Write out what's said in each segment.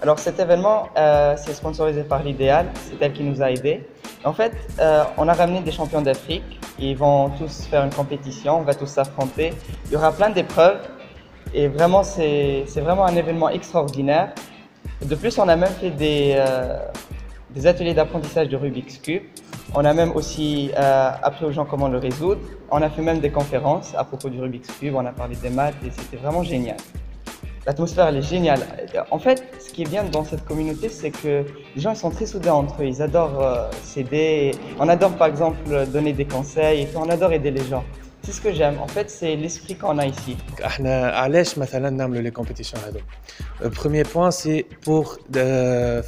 Alors cet événement, c'est sponsorisé par l'Idéal, c'est elle qui nous a aidés. En fait, on a ramené des champions d'Afrique, ils vont tous faire une compétition, on va tous s'affronter. Il y aura plein d'épreuves et vraiment c'est vraiment un événement extraordinaire. De plus, on a même fait des ateliers d'apprentissage de Rubik's Cube. On a même aussi appris aux gens comment le résoudre. On a fait même des conférences à propos du Rubik's Cube, on a parlé des maths et c'était vraiment génial. L'atmosphère, elle est géniale. En fait, ce qui est bien dans cette communauté, c'est que les gens ils sont très soudés entre eux. Ils adorent s'aider. On adore, par exemple, donner des conseils. Et puis, on adore aider les gens. C'est ce que j'aime. En fait, c'est l'esprit qu'on a ici. علاش مثلا نعملوا les compétitions هذو. Premier point, c'est pour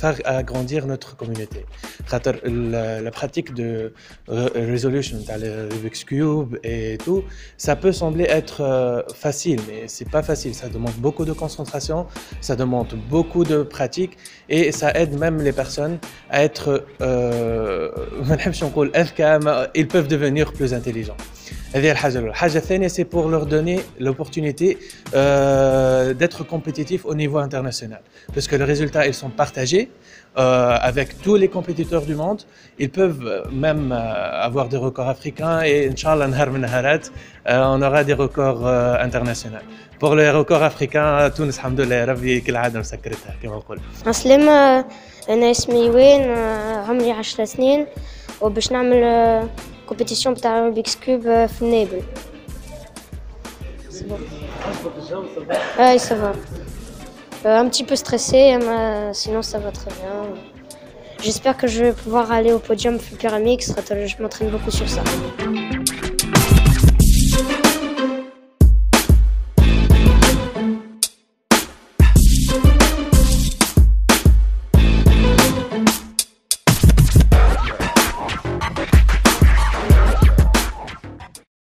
faire agrandir notre communauté. خاطر la pratique de résolution dans le Rubik's Cube et tout, ça peut sembler être facile, mais c'est pas facile. Ça demande beaucoup de concentration, ça demande beaucoup de pratique et ça aide même les personnes à être, ils peuvent devenir plus intelligents. هذه الحاجة الأولى. الحاجة الثانية c'est pour leur donner l'opportunité d'être compétitifs au niveau international. Parce que les résultats ils sont partagés avec tous les compétiteurs du monde. Ils peuvent même avoir des records africains et Inch'Allah نهار من النهارات on aura des records internationaux. Pour les records africains تونس الحمد لله يا ربي كالعادة مسكرتها كما نقول. أسلم أنا اسمي وين عمري 10 سنين وباش نعمل compétition بتاع روبيكس كوب في النابل. Ça va. Un petit peu stressé, mais sinon ça va très bien. J'espère que je vais pouvoir aller au podium في Pyramix, je m'entraîne beaucoup sur ça.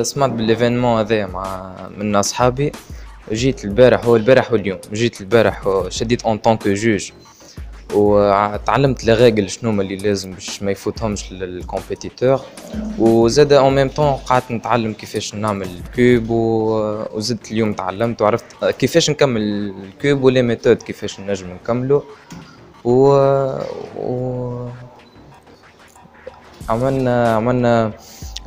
سمعت بالايفينمون هذا من اصحابي. جيت البارح واليوم. جيت البارح شديت اون طونك جوج وتعلمت لي ريغل شنو هما اللي لازم باش ما يفوتهمش للكومبيتيتور وزاد اون ميم طون قعدت نتعلم كيفاش نعمل الكوب وزدت اليوم تعلمت وعرفت كيفاش نكمل الكوب ولي ميثود كيفاش نجم نكملو عملنا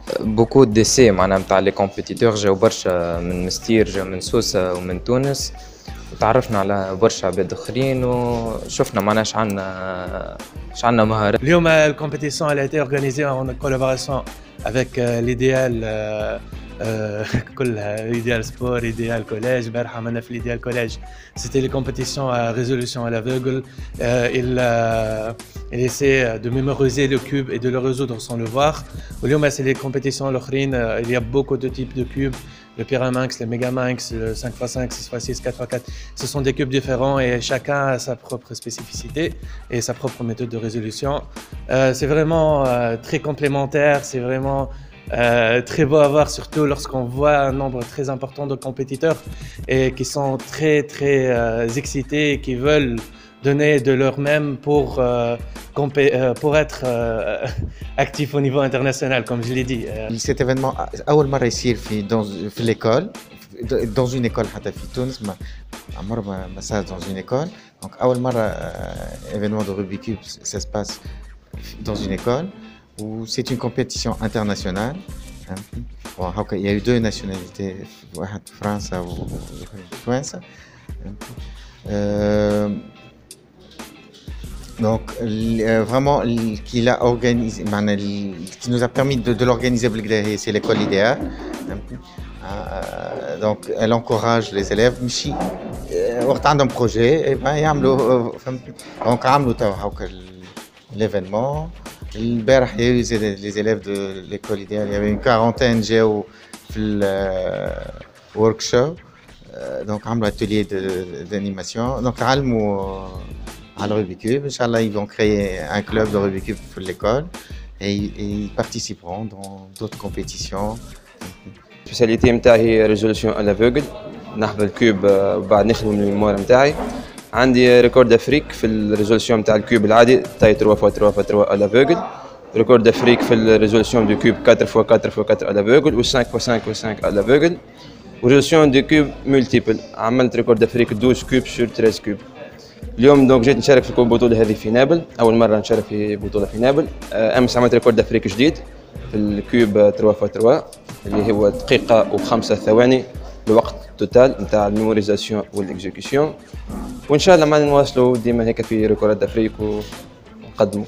beaucoup d'essais معناها نتاع لي كومبيتيتور جاو برشا من مستير جاو من سوسة ومن تونس وتعرفنا على برشا عباد اخرين وشفنا معناها شعندنا مهارات. اليوم الكومبيتيسيون elle a été organisée en collaboration avec l'Idéal كلها Idéal Sport, Idéal Collège. البارحة عملنا في l'Idéal Collège. C'était les compétitions à résolution à l'aveugle. Il essaie de mémoriser le cube et de le résoudre sans le voir. واليوم c'est les compétitions الأخرين. Il y a beaucoup de types de cubes. Le Pyraminx, le Megaminx, le 5x5, 6x6, 4x4, ce sont des cubes différents et chacun a sa propre spécificité et sa propre méthode de résolution. C'est vraiment très complémentaire, c'est vraiment très beau à voir, surtout lorsqu'on voit un nombre très important de compétiteurs et qui sont très excités et qui veulent donner de leur-même pour être actif au niveau international, comme je l'ai dit. Cet événement, أول مرة يصير في l'école, dans une école حتى في تونس عمره ما صار dans une école. Donc أول مرة événement de Rubik's Cube, ça se passe dans une école où c'est une compétition internationale. Bon, il y a eu deux nationalités, واحد فرنسا وفرنسا. Donc vraiment qui l'a organisé, qui nous a permis de l'organiser, c'est l'école idéale. Donc elle encourage les élèves. ماشي وقت عندهم projet يعملوا donc عملوا هاكا l'événement. البارح il y a eu les élèves de l'école idéale, il y avait une quarantaine جاوا في workshop. Donc عملوا atelier d'animation. Donc تعلموا à le Rubik's Cube. Inch'Allah, ils vont créer un club de Rubik's Cube pour l'école et ils participeront dans d'autres compétitions. السبيسياليتي نتاعي هي ريزولوسيون على فوغل، نحفظ الكوب وبعد نخدم الميموار نتاعي. عندي ريكورد افريك في الريزولوسيون نتاع الكوب العادي تاي 3 x 3 x 3 على فوغل، ريكورد افريك في الريزولوسيون دو كوب 4 x 4 x 4 على فوغل و 5 x 5 x 5 على فوغل، وريزولوسيون دو كوب مولتيبل عملت ريكورد افريك 12 كوب سور 13 كوب. اليوم دونك جيت نشارك في البطولة هذه في نابل، أول مرة نشارك في بطولة في نابل. أمس عملت ريكورد أفريقي جديد في الكوب 3 x 3 اللي هو دقيقة و5 ثواني الوقت توتال نتاع الميموريزاسيون والإكزيكيسيون، وإن شاء الله ما نواصلوا ديما هيك في ريكورد أفريقيا ونقدموا.